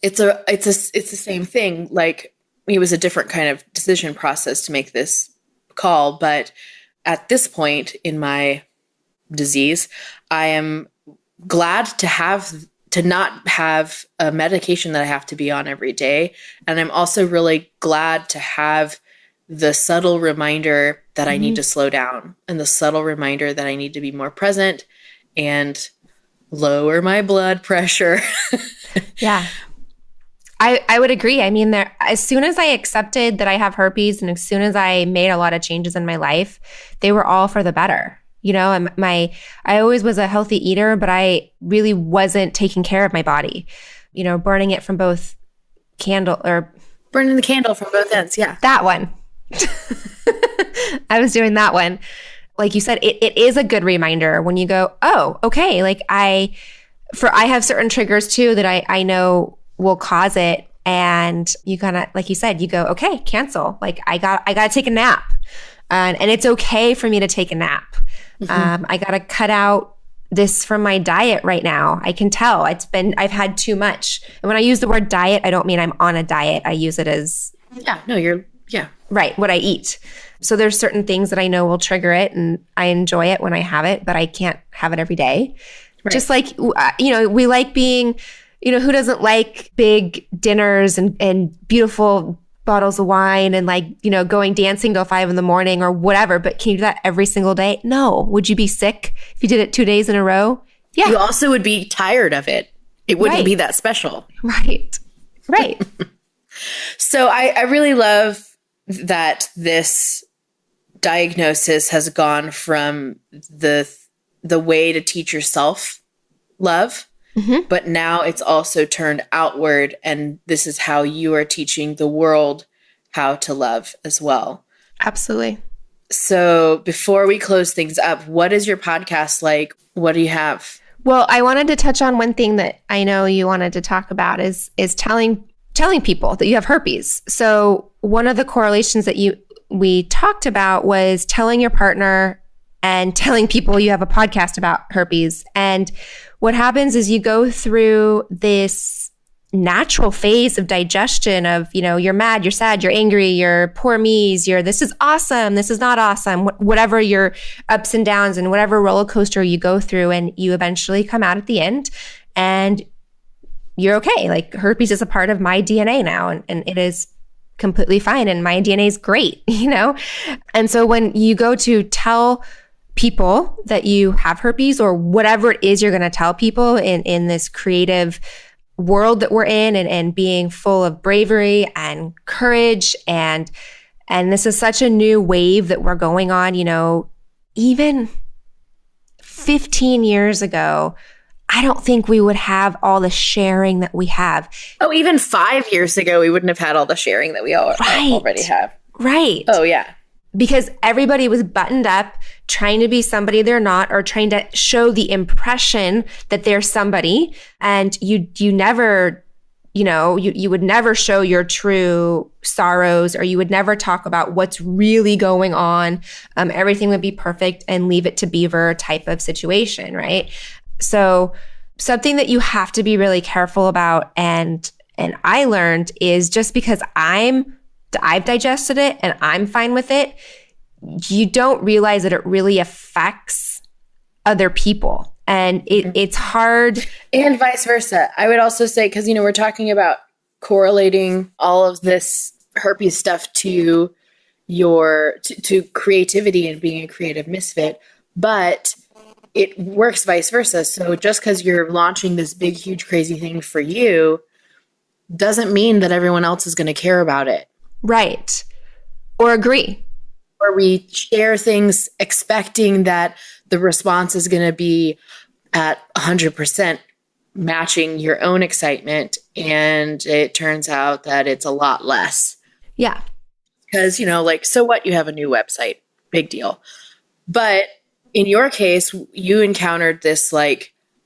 it's the same thing. Like it was a different kind of decision process to make this call. But at this point in my disease, I am glad to not have a medication that I have to be on every day. And I'm also really glad to have the subtle reminder that I need to slow down and the subtle reminder that I need to be more present and lower my blood pressure. Yeah. I would agree. I mean, as soon as I accepted that I have herpes and as soon as I made a lot of changes in my life, they were all for the better. I always was a healthy eater, but I really wasn't taking care of my body, burning it from both burning the candle from both ends. Yeah. That one. I was doing that one. Like you said, it is a good reminder when you go, oh, okay. Like I have certain triggers too that I know will cause it. And you kind of, like you said, you go, okay, cancel. Like I got to take a nap. And it's okay for me to take a nap. I got to cut out this from my diet right now. I can tell I've had too much. And when I use the word diet, I don't mean I'm on a diet. I use it as, right, what I eat. So there's certain things that I know will trigger it and I enjoy it when I have it, but I can't have it every day. Right. Just like, we like being, who doesn't like big dinners and beautiful bottles of wine and going dancing till 5 a.m. or whatever, but can you do that every single day? No. Would you be sick if you did it 2 days in a row? Yeah. You also would be tired of it. It wouldn't be that special. Right. So I really love that this diagnosis has gone from the way to teach yourself love, but now it's also turned outward, and this is how you are teaching the world how to love as well. Absolutely. So before we close things up, what is your podcast like? What do you have? Well, I wanted to touch on one thing that I know you wanted to talk about is telling people that you have herpes. So one of the correlations that we talked about was telling your partner and telling people you have a podcast about herpes. And what happens is you go through this natural phase of digestion of, you're mad, you're sad, you're angry, you're poor me's, this is awesome, this is not awesome, whatever your ups and downs and whatever roller coaster you go through. And you eventually come out at the end and you're okay. Like herpes is a part of my DNA now and it is completely fine. And my DNA is great, And so when you go to tell people that you have herpes or whatever it is you're going to tell people in this creative world that we're in and being full of bravery and courage and And this is such a new wave that we're going on, even 15 years ago, I don't think we would have all the sharing that we have. Oh, even 5 years ago, we wouldn't have had all the sharing that we already have. Right. Oh, yeah. Because everybody was buttoned up, trying to be somebody they're not, or trying to show the impression that they're somebody. And you never, you would never show your true sorrows, or you would never talk about what's really going on. Everything would be perfect and leave it to Beaver type of situation, right? So something that you have to be really careful about, and I learned, is just because I've digested it and I'm fine with it, you don't realize that it really affects other people. And it's hard. And vice versa. I would also say, because, we're talking about correlating all of this herpes stuff to to creativity and being a creative misfit, but it works vice versa. So just because you're launching this big, huge, crazy thing for you doesn't mean that everyone else is going to care about it. Right. Or agree. Or we share things expecting that the response is going to be at 100% matching your own excitement. And it turns out that it's a lot less. Yeah. Because, so what? You have a new website. Big deal. But in your case, you encountered this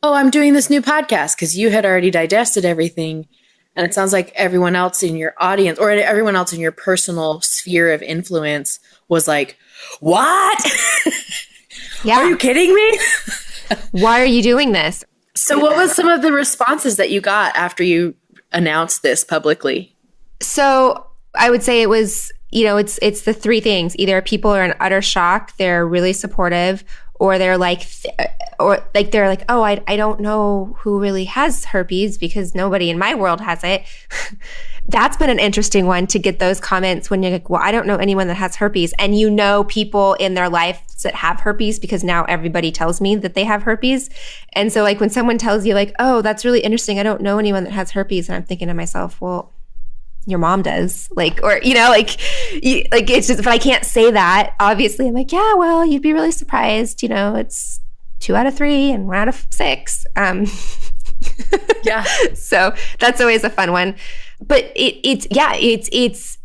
I'm doing this new podcast, because you had already digested everything. And it sounds like everyone else in your audience, or everyone else in your personal sphere of influence, was like, what? Yeah. Are you kidding me? Why are you doing this? So what was some of the responses that you got after you announced this publicly? So I would say it was, it's the three things. Either people are in utter shock, they're really supportive, or they're like, oh, I don't know who really has herpes because nobody in my world has it. That's been an interesting one, to get those comments when you're like, well, I don't know anyone that has herpes. And people in their life that have herpes, because now everybody tells me that they have herpes. And so when someone tells you oh, that's really interesting, I don't know anyone that has herpes. And I'm thinking to myself, well, your mom does, it's just, but I can't say that. Obviously, I'm like, yeah, well, you'd be really surprised. It's 2 out of 3 and 1 out of 6. Yeah. So that's always a fun one. But it's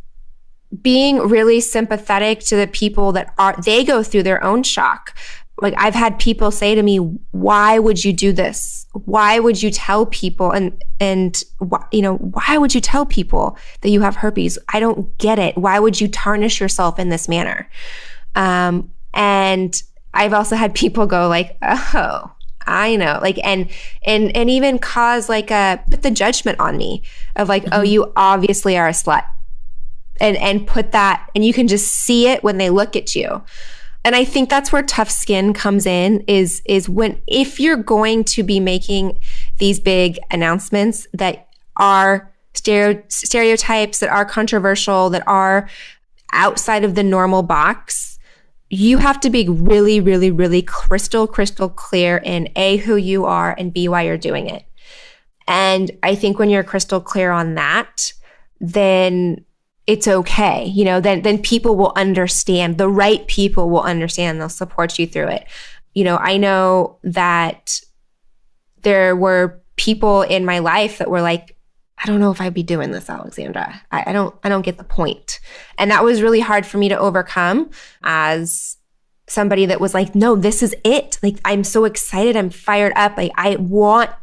being really sympathetic to the people that they go through their own shock. I've had people say to me, why would you do this? Why would you tell people? And why would you tell people that you have herpes? I don't get it. Why would you tarnish yourself in this manner? And I've also had people go oh, I know, and even cause put the judgment on me of oh, you obviously are a slut, and put that, and you can just see it when they look at you. And I think that's where tough skin comes in, is if you're going to be making these big announcements that are stereotypes, that are controversial, that are outside of the normal box, you have to be really, really, really crystal clear in A, who you are, and B, why you're doing it. And I think when you're crystal clear on that, then it's okay. Then people will understand. The right people will understand. They'll support you through it. I know that there were people in my life that were like, I don't know if I'd be doing this, Alexandra. I don't get the point. And that was really hard for me to overcome as somebody that was like, no, this is it. I'm so excited. I'm fired up. I don't want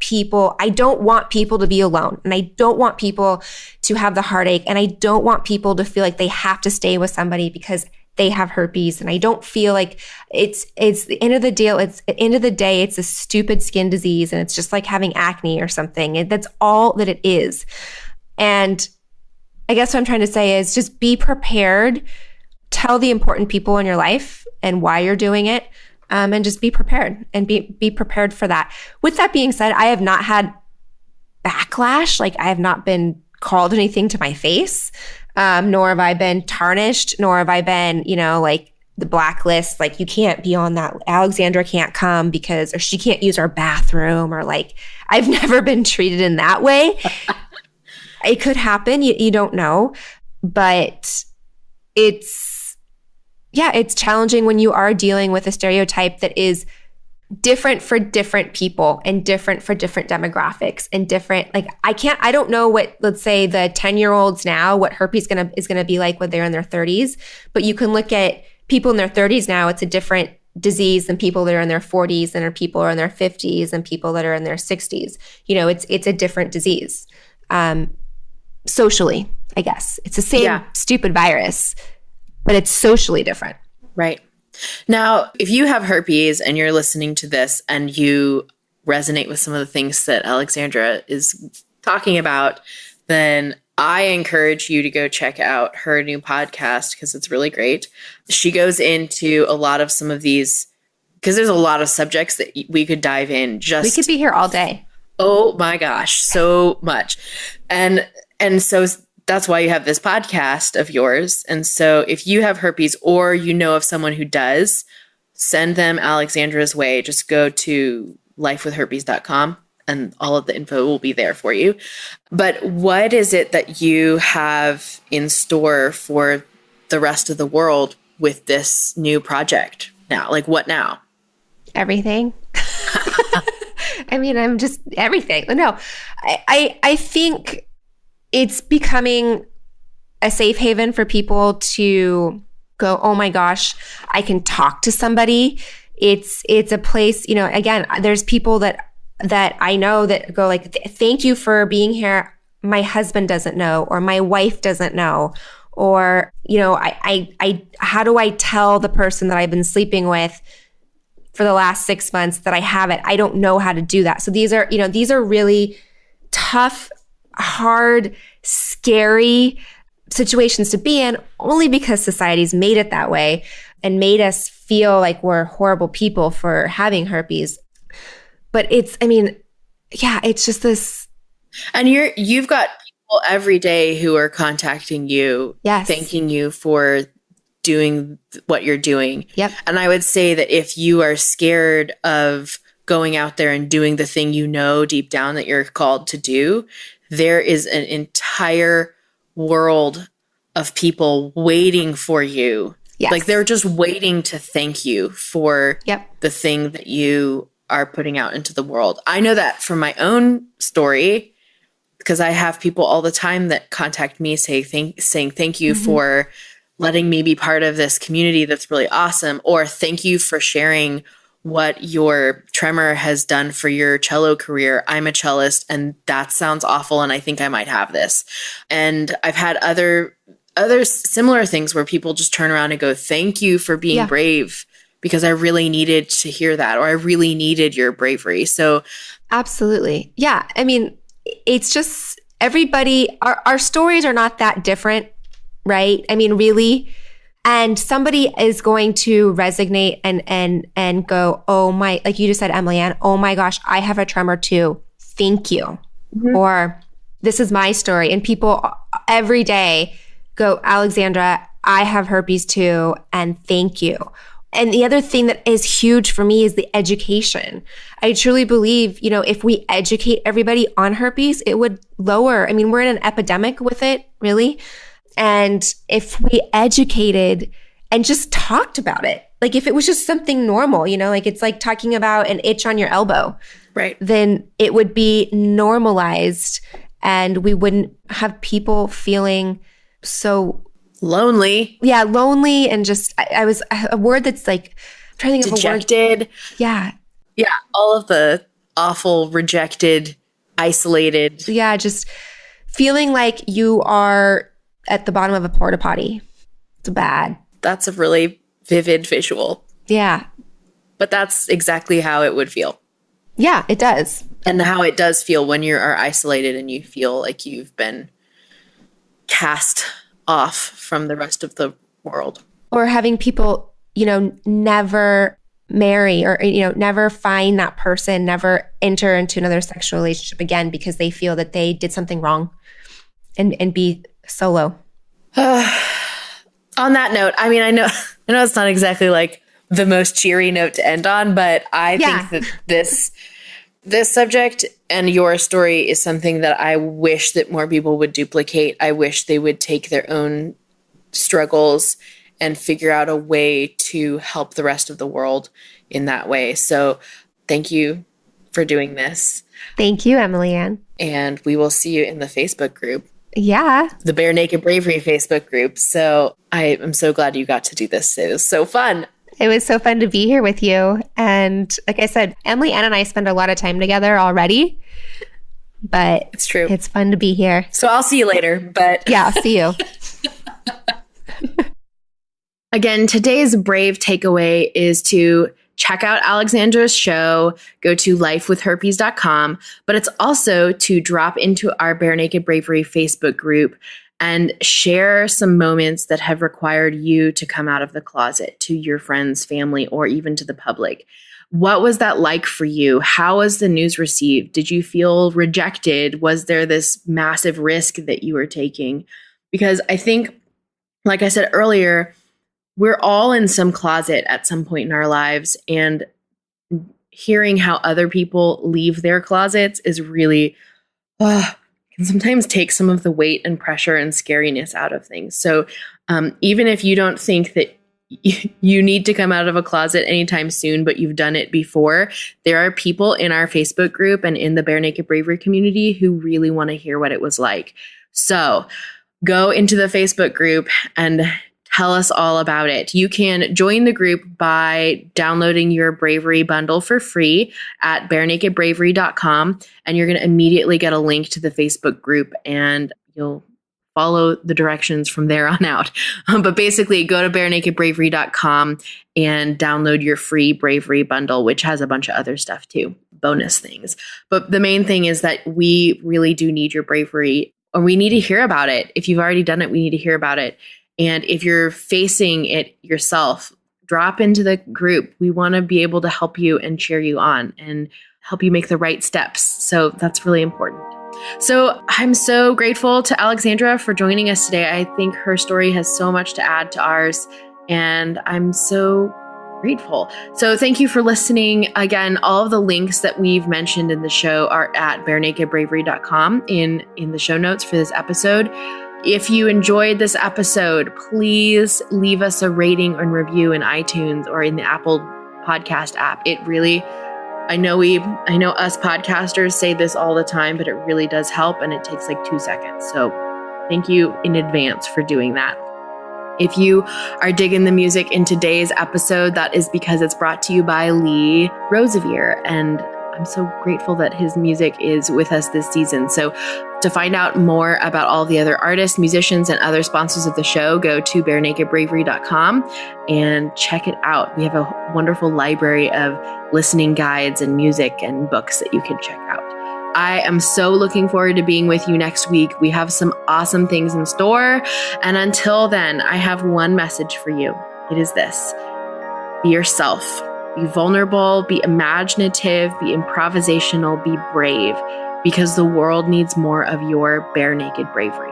people to be alone. And I don't want people to have the heartache. And I don't want people to feel like they have to stay with somebody because they have herpes. And I don't feel like it's the end of the deal. It's at the end of the day, it's a stupid skin disease. And it's just like having acne or something. That's all that it is. And I guess what I'm trying to say is just be prepared. Tell the important people in your life and why you're doing it, and just be prepared and be prepared for that. With that being said, I have not had backlash. I have not been called anything to my face, nor have I been tarnished, nor have I been, the blacklist. You can't be on that. Alexandra can't come or she can't use our bathroom, or I've never been treated in that way. It could happen. You don't know, but it's challenging when you are dealing with a stereotype that is different for different people and different for different demographics and different, like, I don't know what, let's say the 10-year-olds now, what herpes is gonna be like when they're in their 30s, but you can look at people in their 30s now, it's a different disease than people that are in their 40s and people are in their 50s and people that are in their 60s. You know, it's a different disease. Socially, I guess. It's the same stupid virus, but it's socially different. Right. Now, if you have herpes and you're listening to this and you resonate with some of the things that Alexandra is talking about, then I encourage you to go check out her new podcast because it's really great. She goes into a lot of some of these, because there's a lot of subjects that we could dive in. We could be here all day. Oh my gosh, so much. And so that's why you have this podcast of yours. And so if you have herpes or you know of someone who does, send them Alexandra's way. Just go to lifewithherpes.com and all of the info will be there for you. But what is it that you have in store for the rest of the world with this new project now? Like, what now? Everything. I mean, I'm just everything. No, I think it's becoming a safe haven for people to go, oh my gosh, I can talk to somebody. It's a place, you know, again, there's people that I know that go like, thank you for being here. My husband doesn't know, or my wife doesn't know, or, you know, I how do I tell the person that I've been sleeping with for the last 6 months that I have it? I don't know how to do that. So these are really tough, hard, scary situations to be in, only because society's made it that way and made us feel like we're horrible people for having herpes. But it's just this. And you've got people every day who are contacting you, yes, thanking you for doing what you're doing. Yep. And I would say that if you are scared of going out there and doing the thing you know deep down that you're called to do, there is an entire world of people waiting for you. Yes. Like they're just waiting to thank you for the thing that you are putting out into the world. I know that from my own story, because I have people all the time that contact me saying thank you for letting me be part of this community that's really awesome, or thank you for sharing what your tremor has done for your cello career. I'm a cellist and that sounds awful and I think I might have this. And I've had other similar things where people just turn around and go, thank you for being brave, because I really needed to hear that, or I really needed your bravery. So absolutely. Yeah. I mean, it's just everybody, our stories are not that different, right? I mean, really. And somebody is going to resonate and go, oh my, like you just said, Emily Ann, oh my gosh, I have a tremor too. Thank you. Or this is my story. And people every day go, Alexandra, I have herpes too. And thank you. And the other thing that is huge for me is the education. I truly believe, you know, if we educate everybody on herpes, it would lower. I mean, we're in an epidemic with it, really. And if we educated and just talked about it, like if it was just something normal, you know, like it's like talking about an itch on your elbow, right? Then it would be normalized and we wouldn't have people feeling so lonely. Yeah, lonely. And just, I was a word that's like, I'm trying to think dejected. Of a word. Yeah. Yeah. All of the awful, rejected, isolated. Yeah. Just feeling like you are at the bottom of a porta potty. It's bad. That's a really vivid visual. Yeah. But that's exactly how it would feel. Yeah, it does. And how it does feel when you are isolated and you feel like you've been cast off from the rest of the world. Or having people, you know, never marry or, you know, never find that person, never enter into another sexual relationship again because they feel that they did something wrong and be solo. On that note, I mean, I know it's not exactly like the most cheery note to end on, but I think that this subject and your story is something that I wish that more people would duplicate. I wish they would take their own struggles and figure out a way to help the rest of the world in that way. So thank you for doing this. Thank you, Emily Ann. And we will see you in the Facebook group. Yeah. The Bare Naked Bravery Facebook group. So I am so glad you got to do this. It was so fun. It was so fun to be here with you. And like I said, Emily Ann and I spend a lot of time together already. But it's true. It's fun to be here. So I'll see you later. But yeah, I'll see you. Again, today's brave takeaway is to check out Alexandra's show, go to lifewithherpes.com, but it's also to drop into our Bare Naked Bravery Facebook group and share some moments that have required you to come out of the closet to your friends, family, or even to the public. What was that like for you? How was the news received? Did you feel rejected? Was there this massive risk that you were taking? Because I think, like I said earlier, we're all in some closet at some point in our lives, and hearing how other people leave their closets is really, can sometimes take some of the weight and pressure and scariness out of things. So even if you don't think that you need to come out of a closet anytime soon, but you've done it before, there are people in our Facebook group and in the Bare Naked Bravery community who really want to hear what it was like. So go into the Facebook group and tell us all about it. You can join the group by downloading your Bravery bundle for free at barenakedbravery.com, and you're going to immediately get a link to the Facebook group, and you'll follow the directions from there on out. But basically, go to barenakedbravery.com and download your free Bravery bundle, which has a bunch of other stuff too, bonus things. But the main thing is that we really do need your bravery, or we need to hear about it. If you've already done it, we need to hear about it. And if you're facing it yourself, drop into the group. We want to be able to help you and cheer you on and help you make the right steps. So that's really important. So I'm so grateful to Alexandra for joining us today. I think her story has so much to add to ours, and I'm so grateful. So thank you for listening. Again, all of the links that we've mentioned in the show are at barenakedbravery.com in the show notes for this episode. If you enjoyed this episode, please leave us a rating and review in iTunes or in the Apple Podcast app. It really, I know us podcasters say this all the time, but it really does help, and it takes like 2 seconds. So thank you in advance for doing that. If you are digging the music in today's episode, that is because it's brought to you by Lee Rosevere, and I'm so grateful that his music is with us this season. So to find out more about all the other artists, musicians, and other sponsors of the show, go to barenakedbravery.com and check it out. We have a wonderful library of listening guides and music and books that you can check out. I am so looking forward to being with you next week. We have some awesome things in store. And until then, I have one message for you. It is this: be yourself. Be vulnerable, be imaginative, be improvisational, be brave, because the world needs more of your bare naked bravery.